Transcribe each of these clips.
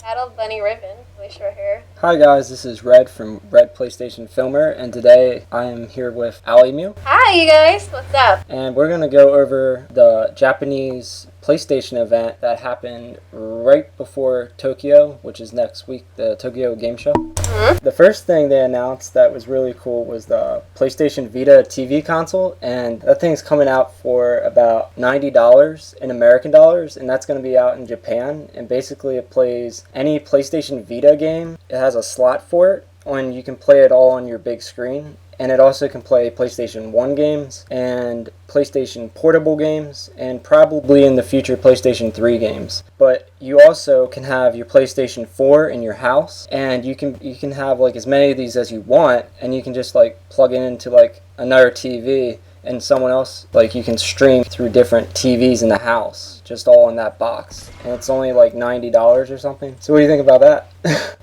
Battle Bunny Ribbon, really short hair. Hi guys, this is Red from Red PlayStation Filmer, and today I am here with AlyMew. Hi you guys, what's up? And we're going to go over the Japanese PlayStation event that happened right before Tokyo, which is next week, the Tokyo Game Show. Mm-hmm. The first thing they announced that was really cool was the PlayStation Vita TV console, and that thing's coming out for about $90 in American dollars, and that's going to be out in Japan. And basically it plays any PlayStation Vita game. It has a slot for it, and you can play it all on your big screen. And it also can play PlayStation 1 games and PlayStation Portable games and probably in the future PlayStation 3 games. But you also can have your PlayStation 4 in your house, and you can have like as many of these as you want, and you can just like plug it into like another TV, and someone else, like you can stream through different TVs in the house, just all in that box. And it's only like $90 or something. So what do you think about that?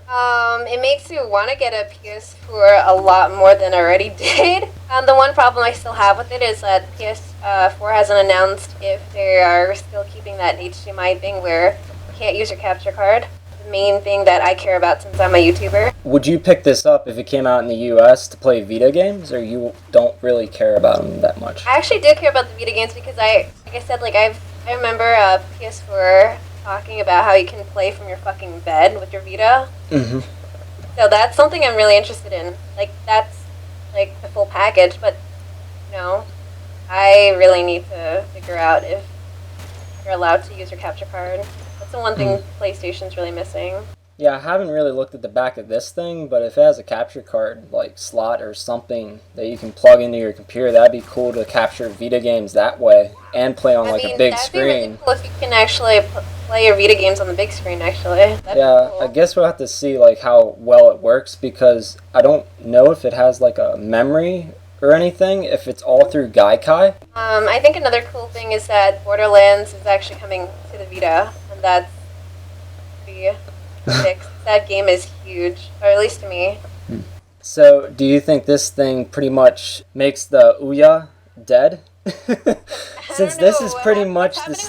It makes you want to get a PS4 a lot more than I already did. The one problem I still have with it is that PS4 hasn't announced if they are still keeping that HDMI thing where you can't use your capture card. The main thing that I care about since I'm a YouTuber. Would you pick this up if it came out in the US to play Vita games, or you don't really care about them that much? I actually do care about the Vita games because I remember PS4 talking about how you can play from your fucking bed with your Vita. Mm-hmm. So that's something I'm really interested in. Like, that's, like, the full package, but, I really need to figure out if you're allowed to use your capture card. That's the one thing PlayStation's really missing. Yeah, I haven't really looked at the back of this thing, but if it has a capture card, like, slot or something that you can plug into your computer, that'd be cool to capture Vita games that way and play on, a big that'd screen. Be really cool if you can actually play your Vita games on the big screen, actually. That'd be cool. I guess we'll have to see, like, how well it works, because I don't know if it has, like, a memory or anything, if it's all through Gaikai. I think another cool thing is that Borderlands is actually coming to the Vita, and that's pretty big. That game is huge, or at least to me. So, do you think this thing pretty much makes the Ouya dead? Since this is pretty much this.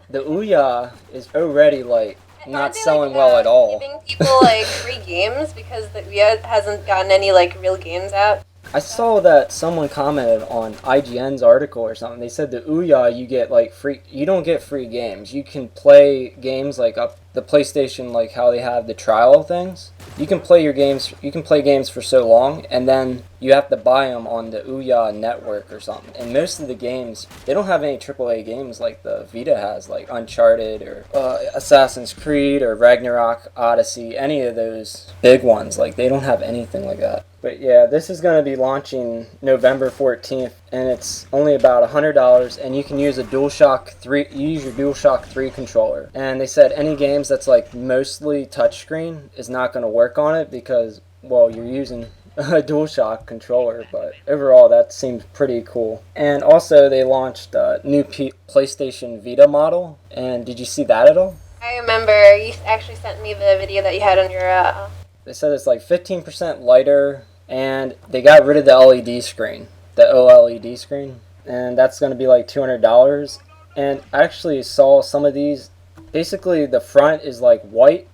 The Ouya is already like not they, selling well at all. Giving people like free games because the Ouya hasn't gotten any like real games out. I saw that someone commented on IGN's article or something. They said the Ouya you get like free. You don't get free games. You can play games like up the PlayStation, like how they have the trial things. You can play your games. You can play games for so long, and then you have to buy them on the Ouya network or something. And most of the games, they don't have any AAA games like the Vita has, like Uncharted or Assassin's Creed or Ragnarok Odyssey. Any of those big ones, like they don't have anything like that. But yeah, this is going to be launching November 14th, and it's only about $100, and you can use a DualShock 3. You use your DualShock 3 controller. And they said any games that's like mostly touchscreen is not going to work on it because, well, you're using a DualShock controller, but overall that seems pretty cool. And also they launched a new PlayStation Vita model, and did you see that at all? I remember you actually sent me the video that you had on your They said it's like 15% lighter, and they got rid of the LED screen, the OLED screen, and that's going to be like $200. And I actually saw some of these. Basically, the front is like white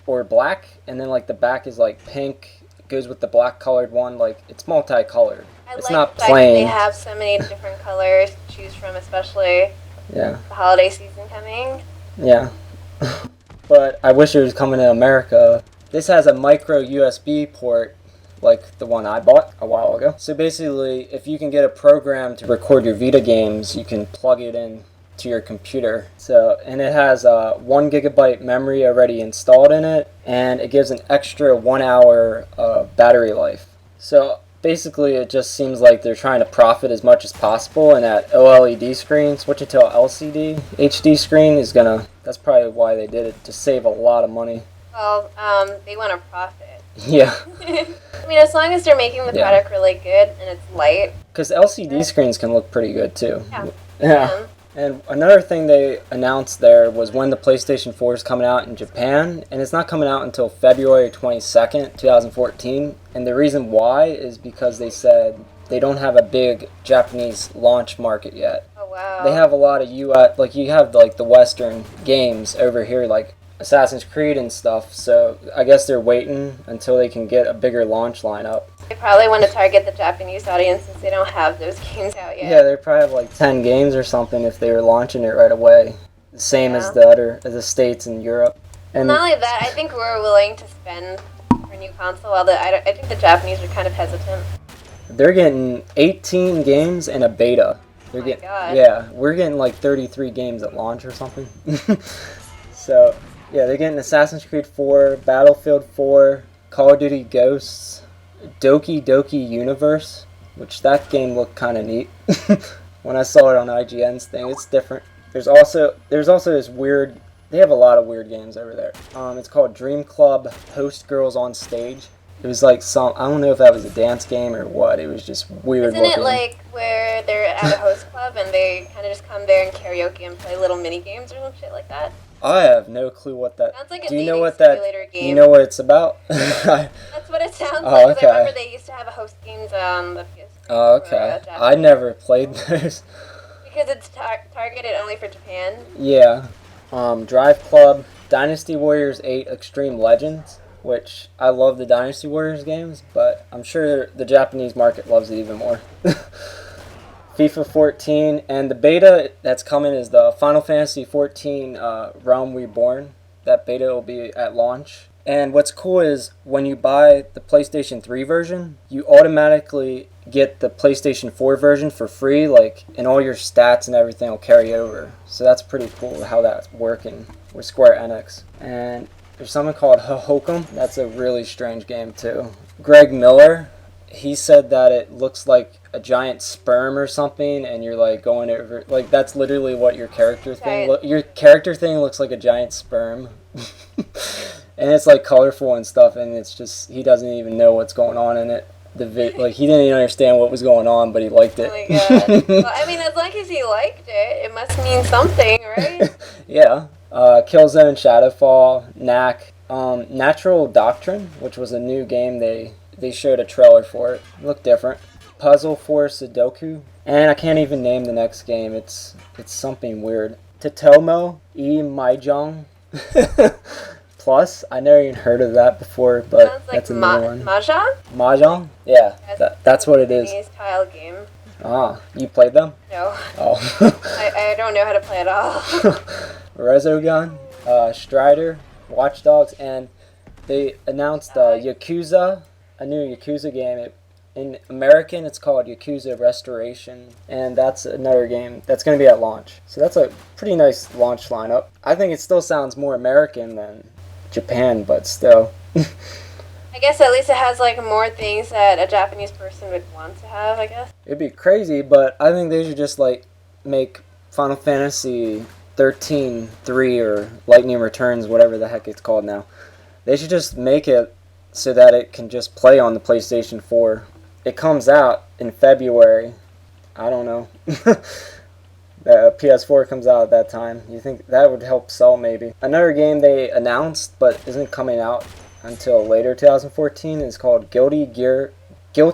or black, and then like the back is like pink. It goes with the black colored one. Like it's multicolored. It's not plain. They have so many different colors to choose from, especially the holiday season coming. Yeah, but I wish it was coming to America. This has a micro USB port like the one I bought a while ago. So basically, if you can get a program to record your Vita games, you can plug it in to your computer. So, and it has 1 gigabyte memory already installed in it, and it gives an extra 1 hour battery life. So basically, it just seems like they're trying to profit as much as possible, and that OLED screen, switching to an LCD HD screen is gonna, that's probably why they did it, to save a lot of money. Well, they want to profit. Yeah. I mean, as long as they're making the product really good and it's light. Because LCD screens can look pretty good too. Yeah. And another thing they announced there was when the PlayStation 4 is coming out in Japan, and it's not coming out until February 22nd, 2014. And the reason why is because they said they don't have a big Japanese launch market yet. Oh, wow. They have a lot of US, like you have like the Western games over here, like Assassin's Creed and stuff. So I guess they're waiting until they can get a bigger launch lineup. They probably want to target the Japanese audience since they don't have those games out yet. Yeah, they probably have like 10 games or something if they were launching it right away. Same as the States and Europe. And not only that, I think we're willing to spend for a new console, while I think the Japanese are kind of hesitant. they're getting 18 games and a beta. Oh my God. Yeah, we're getting like 33 games at launch or something. So, yeah, they're getting Assassin's Creed 4, Battlefield 4, Call of Duty Ghosts, Doki Doki Universe, which that game looked kind of neat. When I saw it on IGN's thing, it's different. There's also this weird. They have a lot of weird games over there. It's called Dream Club Host Girls on Stage. It was like I don't know if that was a dance game or what. It was just weird looking. Isn't it like where they're at a host club and they kind of just come there and karaoke and play little mini games or some shit like that? I have no clue what that. Sounds like a Do you know dating what that? simulator game. Do you know what it's about? That's what it sounds Oh, like. 'Cause okay. I remember they used to have a host games on the PS3. Oh, okay. I never played those. Because it's targeted only for Japan. Yeah. Drive Club, Dynasty Warriors 8 Extreme Legends, which I love the Dynasty Warriors games, but I'm sure the Japanese market loves it even more. FIFA 14, and the beta that's coming is the Final Fantasy 14 Realm Reborn. That beta will be at launch. And what's cool is when you buy the PlayStation 3 version, you automatically get the PlayStation 4 version for free, and all your stats and everything will carry over. So that's pretty cool how that's working with Square Enix. And there's something called Hohokum. That's a really strange game too. Greg Miller, he said that it looks like a giant sperm or something, and you're like going over, that's literally what your character thing your character thing looks like, a giant sperm. And it's like colorful and stuff, and it's just, he doesn't even know what's going on in it. He didn't even understand what was going on, but he liked it. Oh my God. Well, I mean, as long as he liked it, it must mean something, right? Yeah. Killzone Shadowfall, Knack, Natural Doctrine, which was a new game. They showed a trailer for it. It looked different. Puzzle for Sudoku, and I can't even name the next game. It's something weird. Totomo E Mahjong Plus. I never even heard of that before, but sounds like that's a new one. Mahjong? Mahjong? Yeah, that's what it is. Japanese tile game. Ah, you played them? No. Oh. I don't know how to play at all. Resogun, Strider, Watch Dogs, and they announced Yakuza, a new Yakuza game. In American, it's called Yakuza Restoration, and that's another game that's going to be at launch. So that's a pretty nice launch lineup. I think it still sounds more American than Japan, but still. I guess at least it has more things that a Japanese person would want to have, I guess. It'd be crazy, but I think they should just make Final Fantasy 13-3 or Lightning Returns, whatever the heck it's called now. They should just make it so that it can just play on the PlayStation 4. It comes out in February. I don't know. The PS4 comes out at that time. You think that would help sell maybe? Another game they announced but isn't coming out until later 2014 is called Guilty Gear. There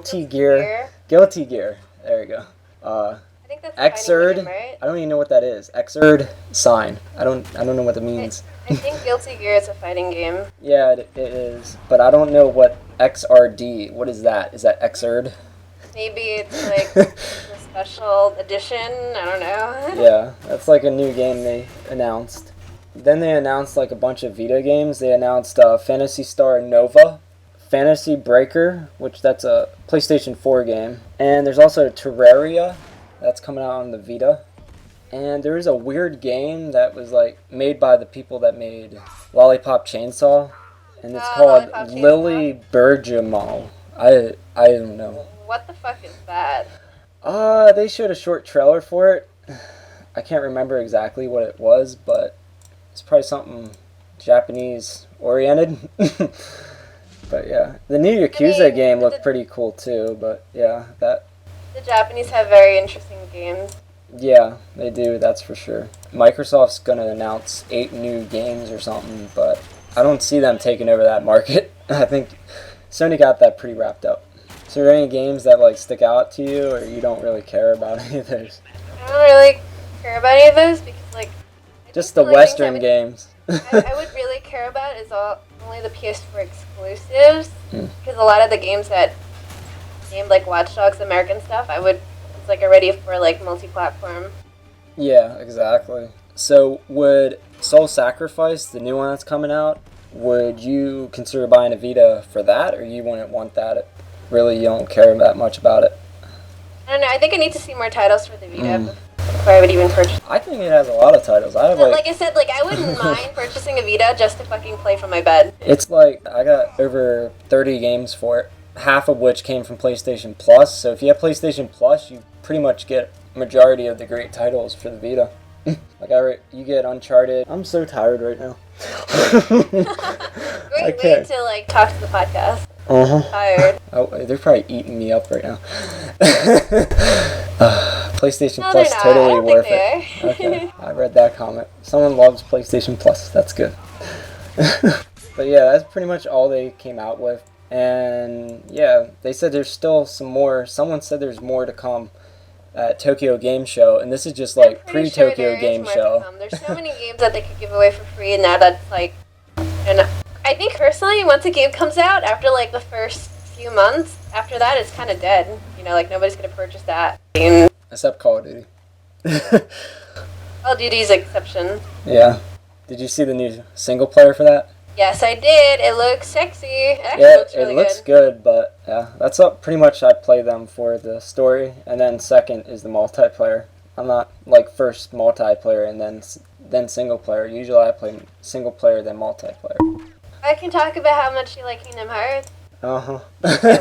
you go. I think that's Xrd. game, right? I don't even know what that is. Xrd sign. I don't know what that means. I think Guilty Gear is a fighting game. Yeah, it is. But I don't know what XRD. What is that? Is that Xrd? Maybe it's a special edition. I don't know. Yeah, that's a new game they announced. Then they announced a bunch of Vita games. They announced Phantasy Star Nova, Fantasy Breaker, which that's a PlayStation 4 game, and there's also Terraria that's coming out on the Vita. And there is a weird game that was made by the people that made Lollipop Chainsaw, and it's called Lily Bergamo. I don't know. What the fuck is that? They showed a short trailer for it. I can't remember exactly what it was, but it's probably something Japanese oriented. But yeah, the new Yakuza game looked pretty cool too. But yeah, the Japanese have very interesting games. Yeah, they do. That's for sure. Microsoft's gonna announce 8 new games or something, but I don't see them taking over that market. I think Sony got that pretty wrapped up. So, are there any games that stick out to you, or you don't really care about any of those? I don't really care about any of those because just the Western games. I would really care about is only the PS4 exclusives. Because a lot of the games that named like Watch Dogs, American stuff, it's like already for like multi-platform. Yeah, exactly. So would Soul Sacrifice, the new one that's coming out, would you consider buying a Vita for that, or you wouldn't want that? Really, you don't care that much about it? I don't know. I think I need to see more titles for the Vita before I would even purchase. I think it has a lot of titles. I have Like I said, like I wouldn't mind purchasing a Vita just to fucking play from my bed. It's like I got over 30 games for it, half of which came from PlayStation Plus. So if you have PlayStation Plus, you pretty much get majority of the great titles for the Vita. Like you get Uncharted. I'm so tired right now. Great way to like talk to the podcast. Tired. Oh, they're probably eating me up right now. PlayStation No, Plus they're not. totally I don't worth think it. they are. Okay, I read that comment. Someone loves PlayStation Plus. That's good. But yeah, that's pretty much all they came out with. And yeah, they said there's still some more. Someone said there's more to come at Tokyo Game Show, and this is just like pre-Tokyo Game Show. There's so many games that they could give away for free, and now that's like, and I think personally, once a game comes out, after like the first few months, after that it's kind of dead. You know, like nobody's gonna purchase that game. Except Call of Duty. Call of Duty's exception. Yeah. Did you see the new single player for that? Yes, I did. It looks sexy. It actually Yeah, looks really it looks good, but yeah, that's up. Pretty much I play them for the story, and then second is the multiplayer. I'm not like first multiplayer and then single player. Usually I play single player then multiplayer. I can talk about how much you like Kingdom Hearts. Can't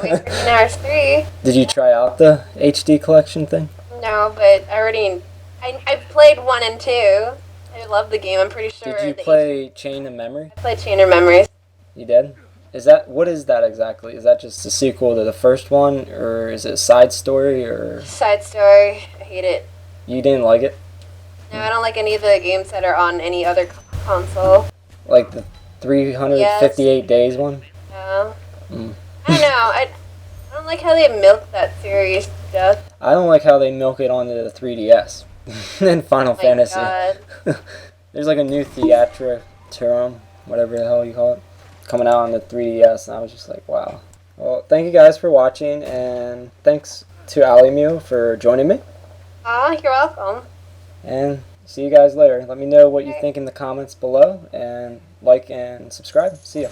wait for Kingdom Hearts 3. Did you try out the HD collection thing? No, but I played 1 and 2. I love the game. I'm pretty sure. Did you play Chain of Memory? I played Chain of Memories. You did? What is that exactly? Is that just a sequel to the first one, or is it a side story, or? Side story. I hate it. You didn't like it? No, I don't like any of the games that are on any other console. Like the 358 days one? No. I don't know. I don't like how they milk that series to death. I don't like how they milk it onto the 3DS. And Final Fantasy. God. There's like a new Theatriturum, whatever the hell you call it, coming out on the 3DS, and I was just like, wow. Well, thank you guys for watching, and thanks to AlyMew for joining me. You're welcome. And see you guys later. Let me know what you think in the comments below, and like and subscribe. See ya.